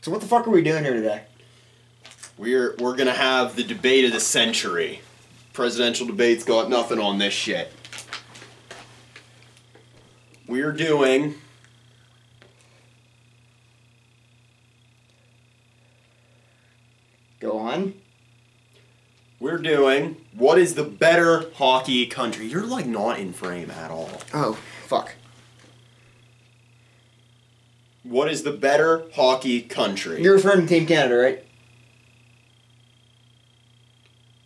So what the fuck are we doing here today? We're gonna have the debate of the century. Presidential debates got nothing on this shit. We're doing... Go on. We're doing... What is the better hockey country? You're like not in frame at all. Oh, fuck. What is the better hockey country? You're referring to Team Canada, right?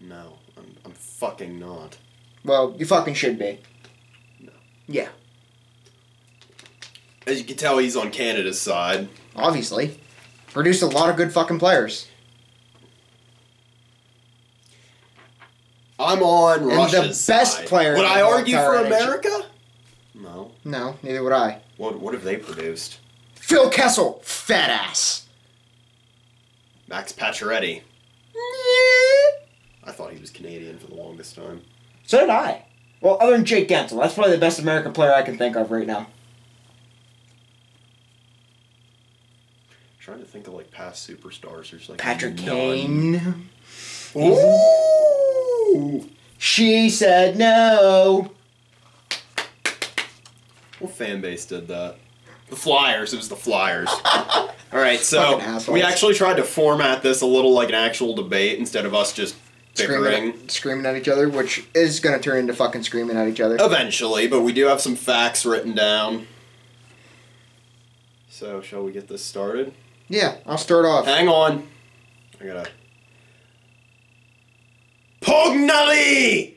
No, I'm fucking not. Well, you fucking should be. No. Yeah. As you can tell, he's on Canada's side. Obviously. Produced a lot of good fucking players. I'm on Russia's the best side. player Would in I the argue for entire America? No. No, neither would I. What have they produced? Phil Kessel, fat ass. Max Pacioretty. I thought he was Canadian for the longest time. So did I. Well, other than Jake Gensel, that's probably the best American player I can think of right now. Trying to think of like past superstars. There's like Patrick none. Kane. Ooh. She said no. What fan base did that? The Flyers. It was the Flyers. Alright, so Fucking assholes. we actually tried to format this a little like an actual debate instead of us just bickering. Screaming at each other, which is going to turn into fucking screaming at each other. Eventually, but we do have some facts written down. So, shall we get this started? Yeah, I'll start off. Hang on. I gotta... Pognali!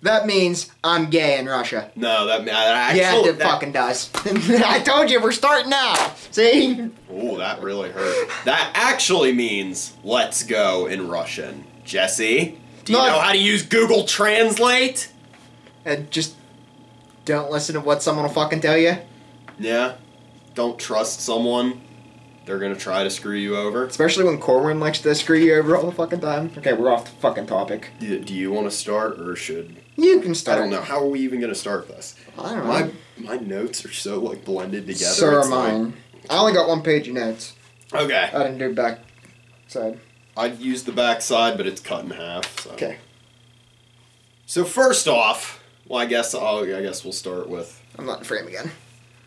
That means I'm gay in Russia. No, that actually... Yeah, it fucking does. I told you, we're starting now. See? Ooh, that really hurt. That actually means let's go in Russian. Jesse, do you know how to use Google Translate? And just don't listen to what someone will fucking tell you. Yeah. Don't trust someone. They're gonna try to screw you over. Especially when Corwin likes to screw you over all the fucking time. Okay, we're off the fucking topic. Do you want to start or should... You can start. I don't know. How are we even gonna start this? I don't know. My notes are so like blended together. So are It's mine. I only got one page of notes. Like, okay. I didn't do back side. I'd use the back side, but it's cut in half. So. Okay. So first off, well, I guess we'll start with... I'm not in frame again.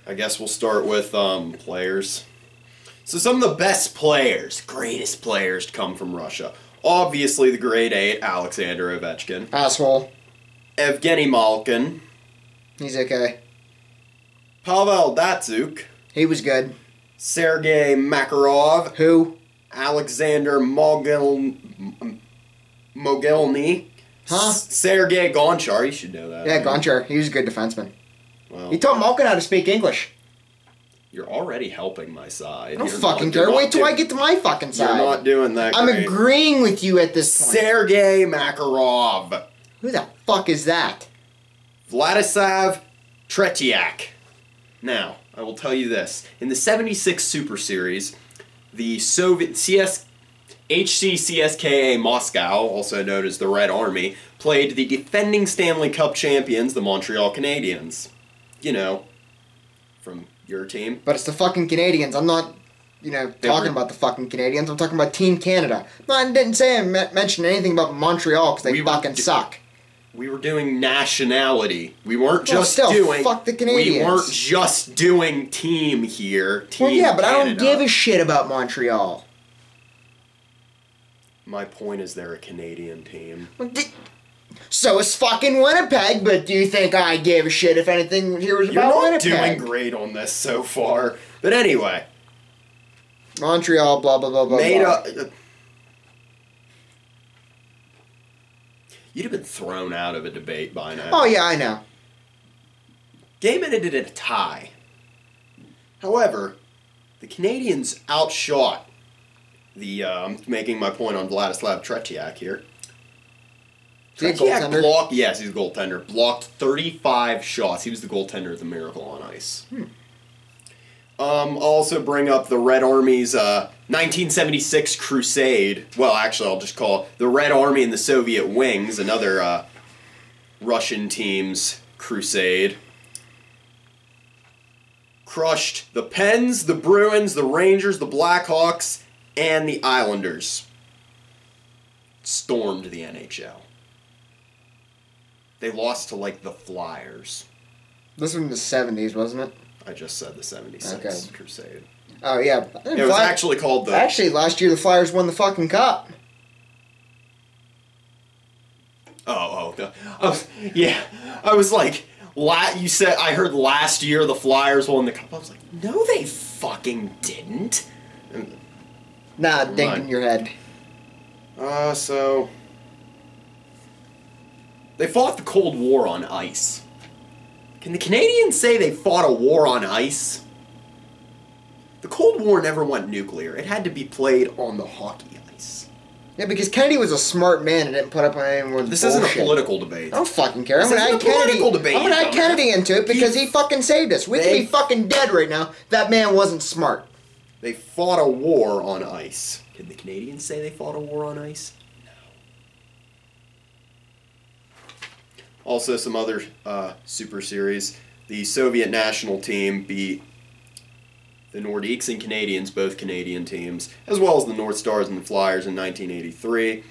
I guess we'll start with players. So some of the best players, greatest players to come from Russia. Obviously the grade 8, Alexander Ovechkin. Asshole. Evgeny Malkin. He's okay. Pavel Datsyuk. He was good. Sergei Makarov. Who? Alexander Mogilny. Huh? Sergei Gonchar. You should know that. Yeah, Gonchar. He was a good defenseman. Well, He taught Malkin how to speak English. you're already helping my side. I don't You're fucking not- care. you're Wait not till I doing- get to my fucking side. You're not doing that I'm great. agreeing with you at this point. Sergei Makarov. Who the fuck is that? Vladislav Tretiak. Now, I will tell you this. In the 76 Super Series, the Soviet HCCSKA Moscow, also known as the Red Army, played the defending Stanley Cup champions, the Montreal Canadiens. You know, from your team. But it's the fucking Canadians. I'm not, talking about the fucking Canadians. I'm talking about Team Canada. No, I didn't say I mention anything about Montreal because they fucking suck. We were doing nationality. We weren't just still, doing... fuck the Canadians. We weren't just doing team here. Team Well, yeah, but I don't Canada. give a shit about Montreal. My point is they're a Canadian team. So is fucking Winnipeg, but do you think I gave a shit if anything here was You're about not Winnipeg? doing great on this so far. But anyway. Montreal, blah, blah, blah, blah, Made blah. up... You'd have been thrown out of a debate by now. Oh, yeah, I know. Game ended in a tie. However, the Canadians outshot the... I'm making my point on Vladislav Tretiak here. Is he a Tretiak goaltender? blocked... Yes, he's a goaltender. Blocked 35 shots. He was the goaltender of the Miracle on Ice. I'll also bring up the Red Army's 1976 Crusade. Well, actually, I'll just call it the Red Army and the Soviet Wings, another Russian team's crusade. crushed the Pens, the Bruins, the Rangers, the Blackhawks, and the Islanders. Stormed the NHL. They lost to, like, the Flyers. This was in the 70s, wasn't it? I just said the 76 Okay. Crusade. Oh, yeah. It was actually called the... Actually, last year the Flyers won the fucking cup. Yeah. I was like, you said, I heard last year the Flyers won the cup. I was like, no, they fucking didn't. Nah, ding in your head. So... They fought the Cold War on ice. Can the Canadians say they fought a war on ice? The Cold War never went nuclear. It had to be played on the hockey ice. Yeah, because Kennedy was a smart man and didn't put up with anyone's This bullshit. isn't a political debate. I don't fucking care. I'm This gonna isn't add a Kennedy. political debate, I'm gonna you add Kennedy into it because he fucking saved us. We could be fucking dead right now. That man wasn't smart. They fought a war on ice. Can the Canadians say they fought a war on ice? No. Also, some other Super Series. The Soviet national team beat the Nordiques and Canadians, both Canadian teams, as well as the North Stars and the Flyers in 1983.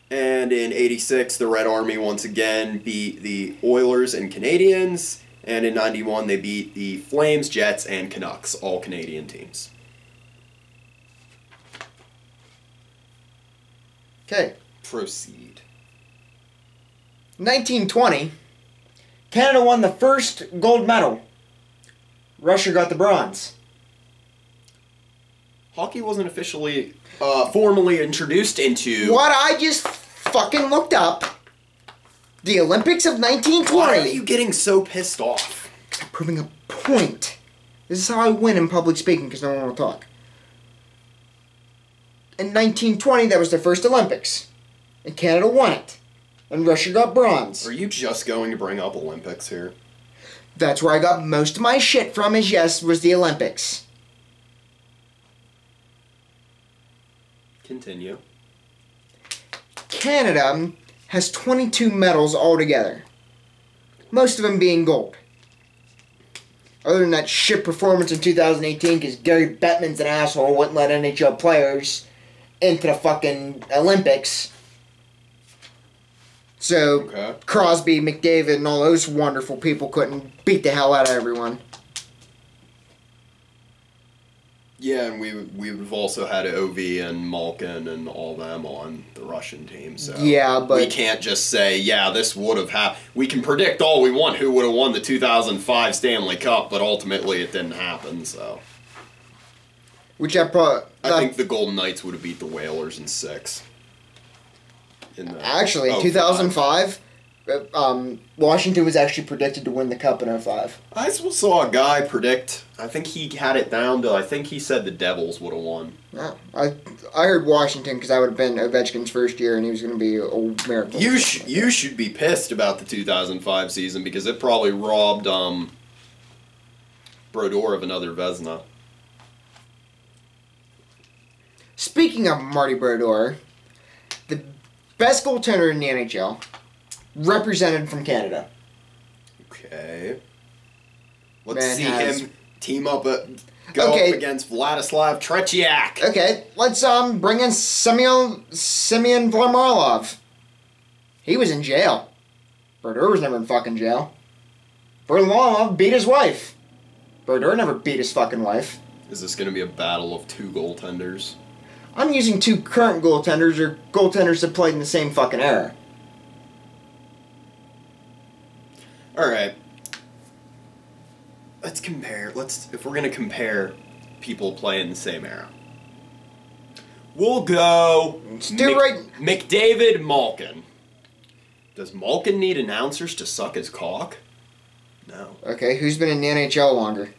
And in 86, the Red Army once again beat the Oilers and Canadians. And in 91, they beat the Flames, Jets, and Canucks, all Canadian teams. Okay. Proceed. 1920, Canada won the first gold medal. Russia got the bronze. Hockey wasn't officially, formally introduced into... What I just fucking looked up, the Olympics of 1920. Why are you getting so pissed off? I'm proving a point. This is how I win in public speaking because no one will talk. In 1920, that was the first Olympics. And Canada won it. And Russia got bronze. Are you just going to bring up Olympics here? That's where I got most of my shit from is yes, was the Olympics. Continue. Canada has 22 medals altogether. Most of them being gold. Other than that shit performance in 2018 because Gary Bettman's an asshole, wouldn't let NHL players into the fucking Olympics. So, Okay. Crosby, McDavid, and all those wonderful people couldn't beat the hell out of everyone. Yeah, and we've also had Ov and Malkin and all them on the Russian team, so... Yeah, but... We can't just say, yeah, this would have happened. We can predict all we want who would have won the 2005 Stanley Cup, but ultimately it didn't happen, so... I think the Golden Knights would have beat the Whalers in 6. Actually, in 2005, Washington was actually predicted to win the Cup in 05. I saw a guy predict, I think he had it down to, I think he said the Devils would have won. Yeah, I heard Washington because I would have been Ovechkin's first year and he was going to be a miracle. You should be pissed about the 2005 season because it probably robbed Brodeur of another Vezina. Speaking of Marty Brodeur, the best goaltender in the NHL, represented from Canada. Okay. Let's see him team up, up against Vladislav Tretiak. Okay, let's bring in Semyon Varlamov. He was in jail. Brodeur was never in fucking jail. Varlamov beat his wife. Brodeur never beat his fucking wife. Is this going to be a battle of two goaltenders? I'm using two current goaltenders or goaltenders that played in the same fucking era. Alright. Let's compare. If we're going to compare people playing in the same era. We'll go McDavid Malkin. Does Malkin need announcers to suck his cock? No. Okay, who's been in the NHL longer?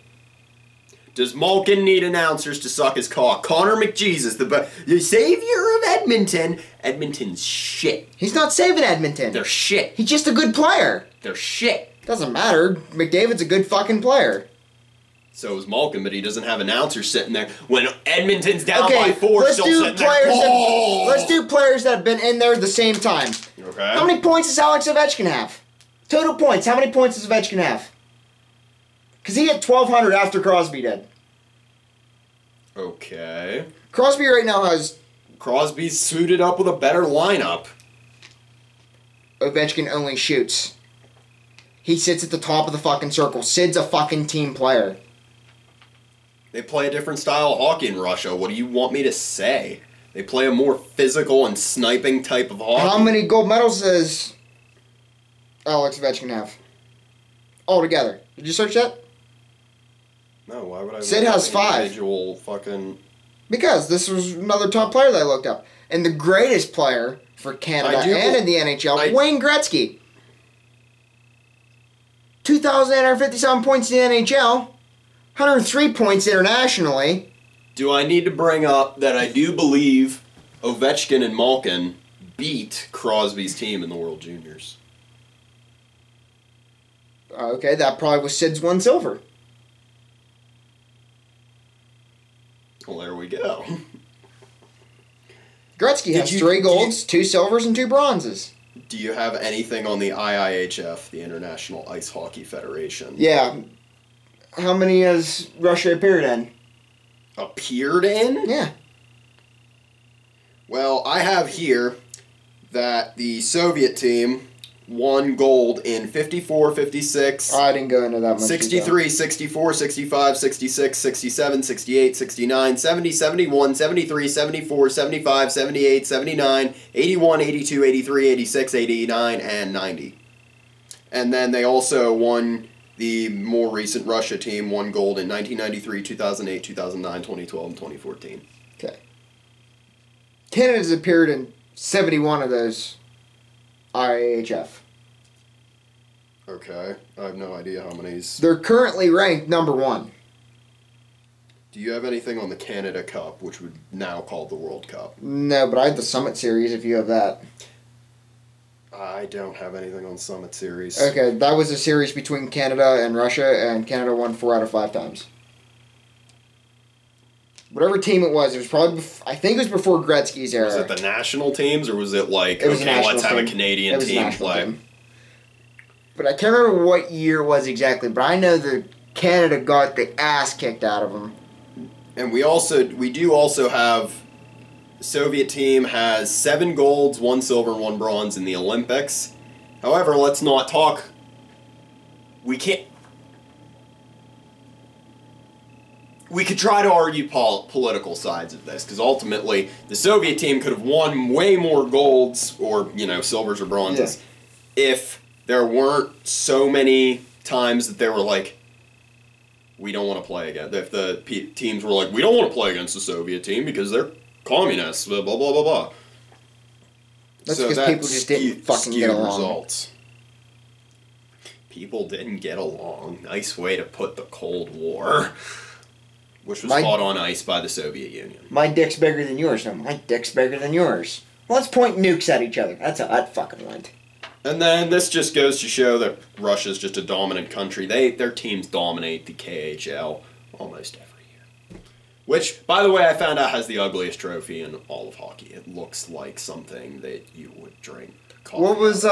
Does Malkin need announcers to suck his cock? Connor McJesus, the savior of Edmonton. Edmonton's shit. He's not saving Edmonton. They're shit. He's just a good player. They're shit. Doesn't matter. McDavid's a good fucking player. So is Malkin, but he doesn't have announcers sitting there when Edmonton's down by 4. Let's do players that have been in there at the same time. Okay. How many points does Alex Ovechkin have? Total points. How many points does Ovechkin have? Because he hit 1,200 after Crosby did. Okay. Crosby right now has... Crosby's suited up with a better lineup. Ovechkin only shoots. He sits at the top of the fucking circle. Sid's a fucking team player. They play a different style of hockey in Russia. What do you want me to say? They play a more physical and sniping type of hockey. How many gold medals does Alex Ovechkin have? Altogether. Did you search that? No, why would I? Sid has 5. Individual fucking... Because this was another top player that I looked up. And the greatest player for Canada and in the NHL, Wayne Gretzky. 2,857 points in the NHL. 103 points internationally. Do I need to bring up that I do believe Ovechkin and Malkin beat Crosby's team in the World Juniors? Okay, that probably was Sid's 1 silver. Well, there we go. Gretzky has 3 golds, 2 silvers, and 2 bronzes. Do you have anything on the IIHF, the International Ice Hockey Federation? Yeah. How many has Russia appeared in? Appeared in? Yeah. Well, I have here that the Soviet team won gold in 54, 56, I didn't go into that much 63, detail. 64, 65, 66, 67, 68, 69, 70, 71, 73, 74, 75, 78, 79, 81, 82, 83, 86, 89, and 90. And then they also won, the more recent Russia team won gold in 1993, 2008, 2009, 2012, and 2014. Okay. Canada's appeared in 71 of those IIHF. Okay, I have no idea how many's... They're currently ranked number 1. Do you have anything on the Canada Cup, which would now called the World Cup? No, but I have the Summit Series if you have that. I don't have anything on Summit Series. Okay, that was a series between Canada and Russia, and Canada won 4 out of 5 times. Whatever team it was probably, I think it was before Gretzky's era. Was it the national teams, or was it like, it was okay, let's have a Canadian team play? Team. But I can't remember what year it was exactly, but I know that Canada got the ass kicked out of them. And we do also have, the Soviet team has 7 golds, 1 silver, and 1 bronze in the Olympics. However, let's not talk, we could try to argue political sides of this, because ultimately the Soviet team could have won way more golds, or, silvers or bronzes, if there weren't so many times that they were like, we don't want to play again. If the teams were like, we don't want to play against the Soviet team because they're communists, blah, blah, blah, blah, blah. That's because people just didn't fucking get along. Results. People didn't get along. Nice way to put the Cold War. Which was fought on ice by the Soviet Union. My dick's bigger than yours. No, my dick's bigger than yours. Well, let's point nukes at each other. That's how that fucking went. And then this just goes to show that Russia's just a dominant country. Their teams dominate the KHL almost every year. Which, by the way, I found out has the ugliest trophy in all of hockey. It looks like something that you would drink coffee. What was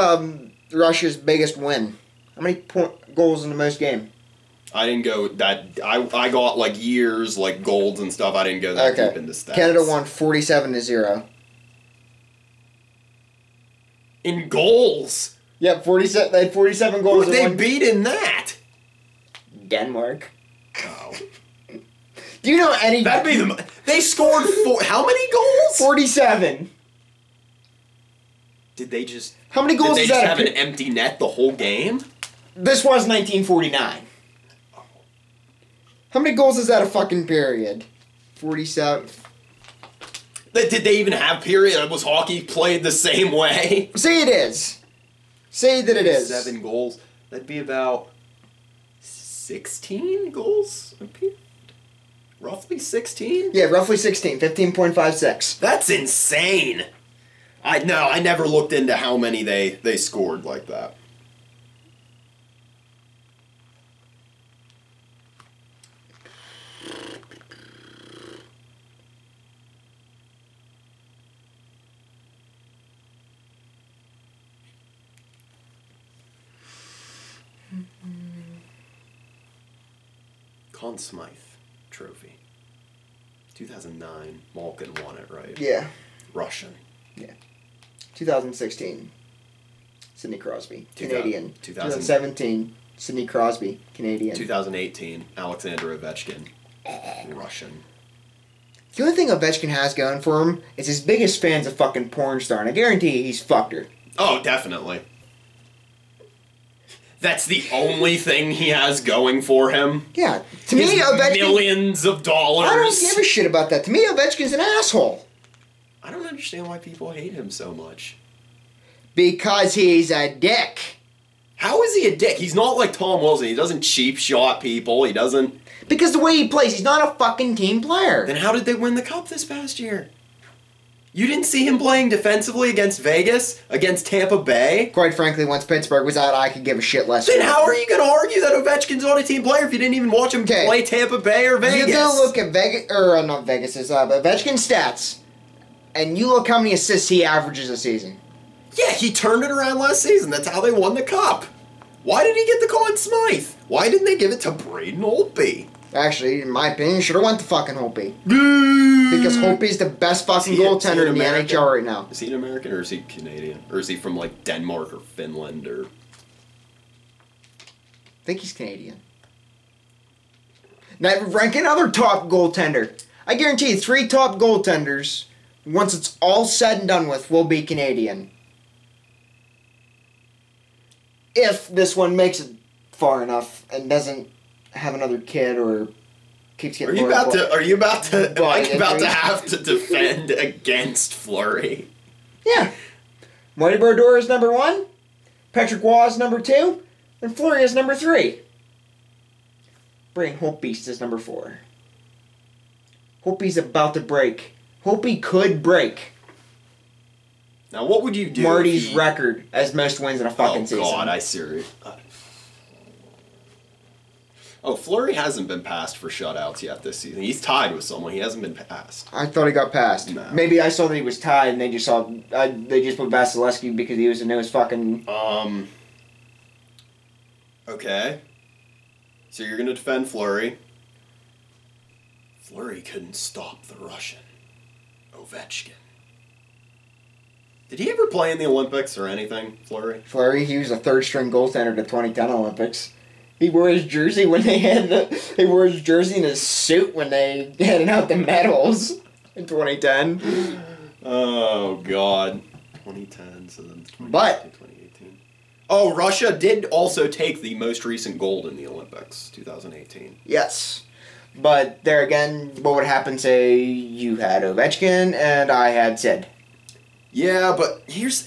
Russia's biggest win? How many goals in the most game? I didn't go that... I got, like, years, like, golds and stuff. I didn't go that deep into stats. Canada won 47-0. In goals? Yeah, 47. They had 47 goals. Who they beat in that? Denmark. Oh. Do you know any... That'd be the... They scored how many goals? 47. Did they just... How many goals did is they that? Just have an empty net the whole game? This was 1949. How many goals is that a fucking period? 47. Did they even have period? Was hockey played the same way? Say it is. Say that it is. 7 goals. That'd be about 16 goals a period? Roughly 16? Yeah, roughly 16. 15.56. That's insane. I never looked into how many they scored like that. Conn Smythe Trophy. 2009. Malkin won it, right? Yeah. Russian. Yeah. 2016. Sidney Crosby, Canadian. 2017. Sidney Crosby, Canadian. 2018. Alexander Ovechkin. Russian. The only thing Ovechkin has going for him is his biggest fan's a fucking porn star, and I guarantee he's fucked her. Oh, definitely. That's the only thing he has going for him. Yeah. To me, Ovechkin... millions of dollars. I don't give a shit about that. To me, Ovechkin's an asshole. I don't understand why people hate him so much. Because he's a dick. How is he a dick? He's not like Tom Wilson. He doesn't cheap shot people. He doesn't... Because the way he plays, he's not a fucking team player. Then how did they win the cup this past year? You didn't see him playing defensively against Vegas? Against Tampa Bay? Quite frankly, once Pittsburgh was out, I could give a shit less. Then how are you going to argue that Ovechkin's not a team player if you didn't even watch him play Tampa Bay or Vegas? You go look at Vegas, or not Vegas's, Ovechkin's stats, and you look how many assists he averages a season. Yeah, he turned it around last season. That's how they won the cup. Why did he get the Conn Smythe? Why didn't they give it to Braden Holtby? Actually, in my opinion, should have went to fucking Holtby. Because Holtby's the best fucking goaltender in the NHL right now. Is he an American or is he Canadian? Or is he from like Denmark or Finland or... I think he's Canadian. Now, rank another top goaltender. I guarantee you 3 top goaltenders, once it's all said and done with, will be Canadian. If this one makes it far enough and doesn't have another kid or keeps getting... Am I about to have to defend against Fleury? Yeah. Marty Brodeur is number 1, Patrick Waugh is number 2, and Fleury is number 3. Braden Holtby is number 4. Holtby's about to break. Holtby could break Now, what would you do? Marty's record as most wins in a fucking season. Oh God, I seriously. Oh, Fleury hasn't been passed for shutouts yet this season. He's tied with someone. He hasn't been passed. I thought he got passed. No. Maybe I saw that he was tied, and they just put Vasilevsky because he was in his fucking. Okay. So you're gonna defend Fleury. Fleury couldn't stop the Russian Ovechkin. Did he ever play in the Olympics or anything, Fleury? Fleury, he was a third-string goaltender at the 2010 Olympics. He wore his jersey when they had he wore his jersey and his suit when they handed out the medals in 2010. Oh God, 2010. So then 2018. Oh, Russia did also take the most recent gold in the Olympics, 2018. Yes, but there again, what would happen? Say you had Ovechkin and I had Sid. Yeah, but here's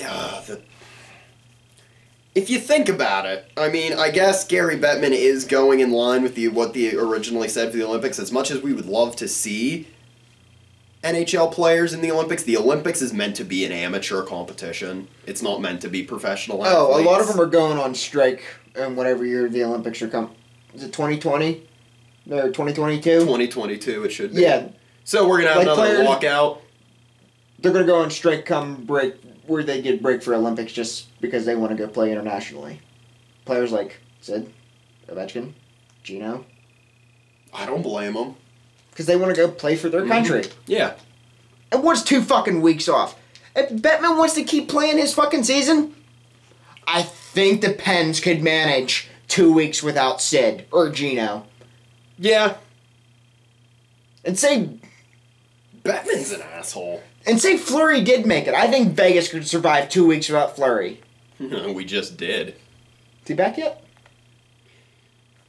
if you think about it, I mean, I guess Gary Bettman is going in line with what they originally said for the Olympics. As much as we would love to see NHL players in the Olympics is meant to be an amateur competition. It's not meant to be professional athletes. Oh, a lot of them are going on strike in whatever year the Olympics are coming. Is it 2020? Or 2022? 2022 it should be. Yeah. So we're going to have another lockout. They're going to go on strike come break, where they get break for Olympics just because they want to go play internationally. Players like Sid, Ovechkin, Gino. I don't blame them. Because they want to go play for their country. Yeah. And what's 2 fucking weeks off? If Bettman wants to keep playing his fucking season, I think the Pens could manage 2 weeks without Sid or Gino. Yeah. And say... Bettman's an asshole. And say Fleury did make it. I think Vegas could survive 2 weeks without Fleury. We just did. Is he back yet?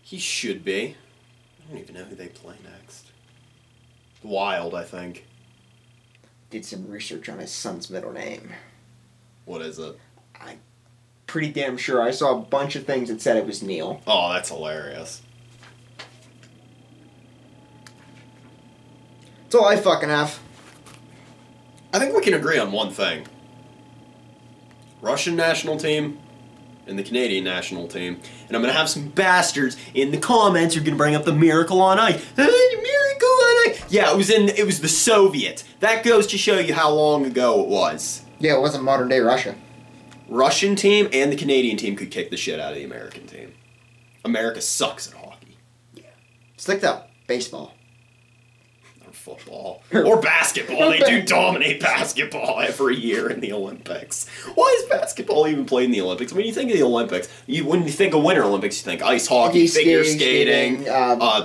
He should be. I don't even know who they play next. Wild, I think. Did some research on his son's middle name. What is it? I'm pretty damn sure I saw a bunch of things that said it was Neil. Oh, that's hilarious. That's all I fucking have. I think we can agree on one thing. Russian national team and the Canadian national team. And I'm going to have some bastards in the comments who are going to bring up the Miracle on Ice. Miracle on Ice! Yeah, it was the Soviet. That goes to show you how long ago it was. Yeah, it wasn't modern day Russia. Russian team and the Canadian team could kick the shit out of the American team. America sucks at hockey. Yeah. Stick to baseball. Or football. Or basketball. They do dominate basketball every year in the Olympics. Why is basketball even played in the Olympics? When you think of the Olympics, when you think of Winter Olympics, you think ice hockey, figure skating,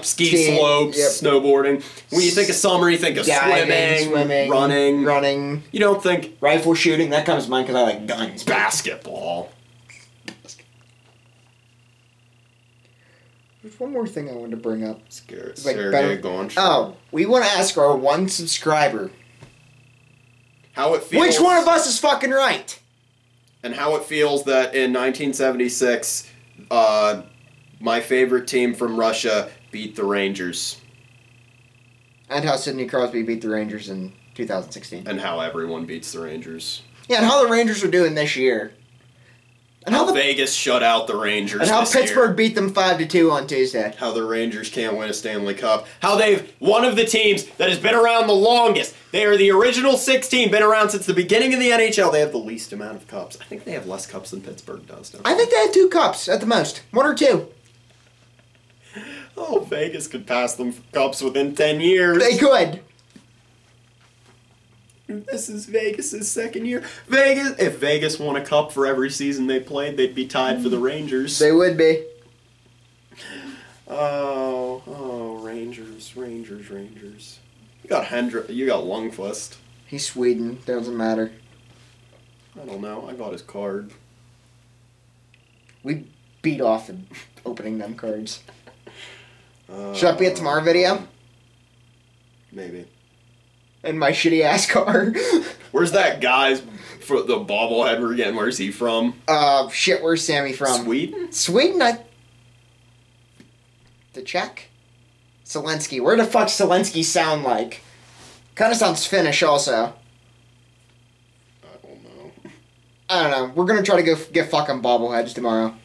ski slopes, snowboarding. When you think of summer, you think of swimming, running. You don't think... Rifle shooting, that comes to mind because I like guns. Basketball. There's one more thing I wanted to bring up. Sergey Gonchar. Oh, we want to ask our one subscriber. How it feels... Which one of us is fucking right? And how it feels that in 1976, my favorite team from Russia beat the Rangers. And how Sidney Crosby beat the Rangers in 2016. And how everyone beats the Rangers. Yeah, and how the Rangers are doing this year. And how Vegas shut out the Rangers and how this Pittsburgh year. Beat them 5-2 on Tuesday. How the Rangers can't win a Stanley Cup. How they've one of the teams that has been around the longest. They are the original 16, been around since the beginning of the NHL. They have the least amount of cups. I think they have less cups than Pittsburgh does, don't they? I think they have 2 cups at the most. 1 or 2. Oh, Vegas could pass them for cups within 10 years. They could. This is Vegas' second year. If Vegas won a cup for every season they played, they'd be tied for the Rangers. They would be. Oh, Rangers. You got Lundqvist. He's Sweden. Doesn't matter. I don't know. I got his card. We beat off in opening them cards. Should I be at tomorrow video? Maybe. In my shitty ass car. Where's that guy's for the bobblehead we're getting? Where's he from? Shit, where's Sammy from? Sweden? Sweden, the Czech? Zelensky. Where the fuck Zelensky sound like? Kinda sounds Finnish also. I don't know. We're gonna try to go get fucking bobbleheads tomorrow.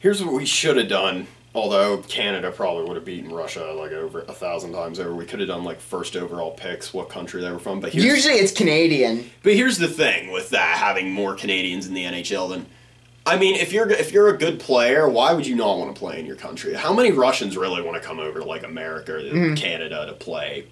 Here's what we should have done. Although Canada probably would have beaten Russia like over 1,000 times over. We could have done like first overall picks, what country they were from. But usually it's Canadian. But here's the thing with that, having more Canadians in the NHL than... I mean, if you're a good player, why would you not want to play in your country? How many Russians really want to come over to like America or Canada to play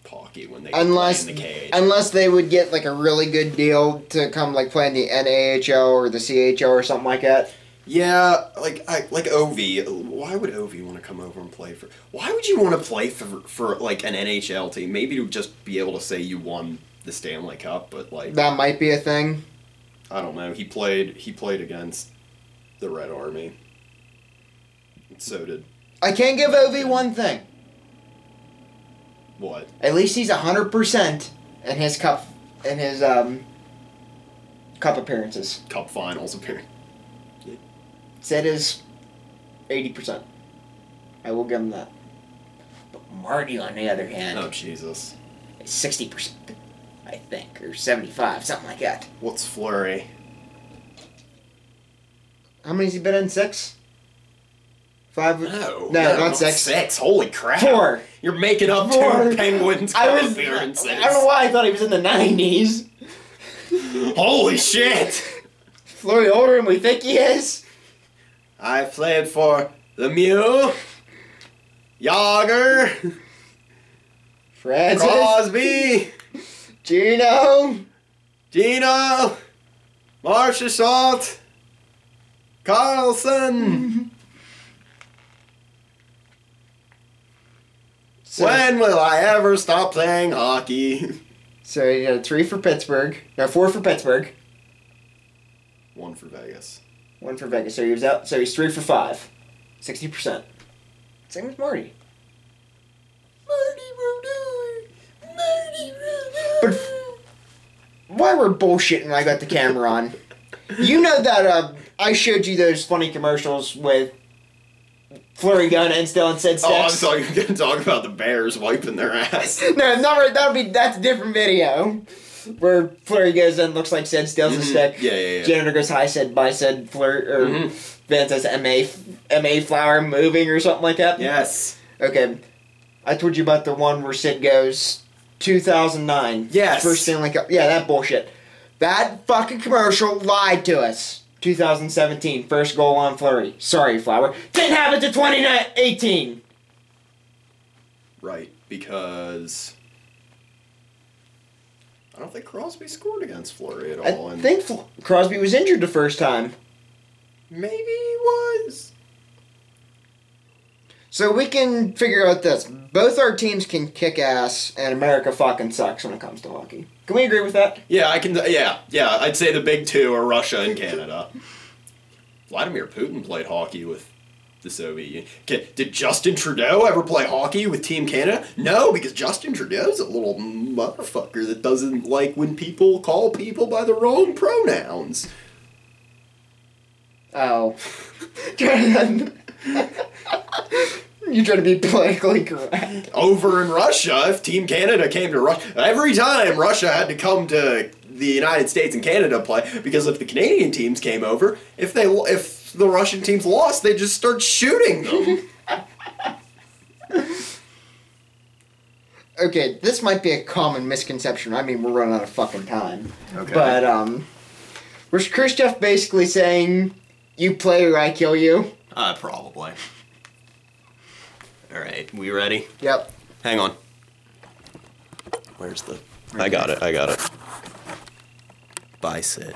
hockey when they play in the KHL? Unless they would get like a really good deal to come like play in the NAHL or the CHL or something like that. Yeah, like Ovi. Why would Ovi want to come over and play for... Why would you want to play for like an NHL team? Maybe to just be able to say you won the Stanley Cup, but like... That might be a thing. I don't know. He played against the Red Army. And so did... I can give Ovi one thing. What? At least he's 100% in his cup appearances. Cup finals appearance. Sid is 80%. I will give him that. But Marty, on the other hand... Oh, Jesus. Is 60%, I think. Or 75, something like that. What's Fleury? How many has he been in? 6? 5? No, not 6. 6. Holy crap. 4. You're making up 2 Penguins Cup appearances. I don't know why I thought he was in the 90s. Holy shit. Fleury older than we think he is. I played for Lemieux, Yager, Francis, Crosby, Gino, Marchessault, Carlson. So, when will I ever stop playing hockey? So you got 3 for Pittsburgh. No, 4 for Pittsburgh. 1 for Vegas. 1 for Vegas. So he was out. So he's 3 for 5. 60%. Same as Marty. But why we're bullshitting when I got the camera on? You know that I showed you those funny commercials with Fleury gun and still and said Oh, I'm sticks. sorry, you're going to talk about the Bears wiping their ass. No, not right. That's a different video. Where Fleury goes and looks like said steals a stick. Yeah. Janitor goes hi said bye said Fleury or Van says M.A. Flower moving or something like that. Yes. Okay. I told you about the one where Sid goes 2009. Yes. First Stanley Cup. Yeah, that bullshit. That fucking commercial lied to us. 2017, first goal on Fleury. Sorry, Flower. Didn't happen to 2018. right, because I don't think Crosby scored against Fleury at all. I think Crosby was injured the first time. Maybe he was. So we can figure out this. Both our teams can kick ass, and America fucking sucks when it comes to hockey. Can we agree with that? Yeah, I can. Yeah. I'd say the big two are Russia and Canada. Vladimir Putin played hockey with the Soviet Union. Did Justin Trudeau ever play hockey with Team Canada? No, because Justin Trudeau's a little motherfucker that doesn't like when people call people by the wrong pronouns. Oh. You trying to be politically correct. Over in Russia, if Team Canada came to Russia, every time Russia had to come to the United States and Canada play, because if the Canadian teams came over, if the Russian teams lost, they'd just start shooting them. Okay, this might be a common misconception. I mean, we're running out of fucking time. Okay. But, was Khrushchev basically saying, you play or I kill you? Probably. Alright, we ready? Yep. Hang on. Where's the... I got it. Bicep.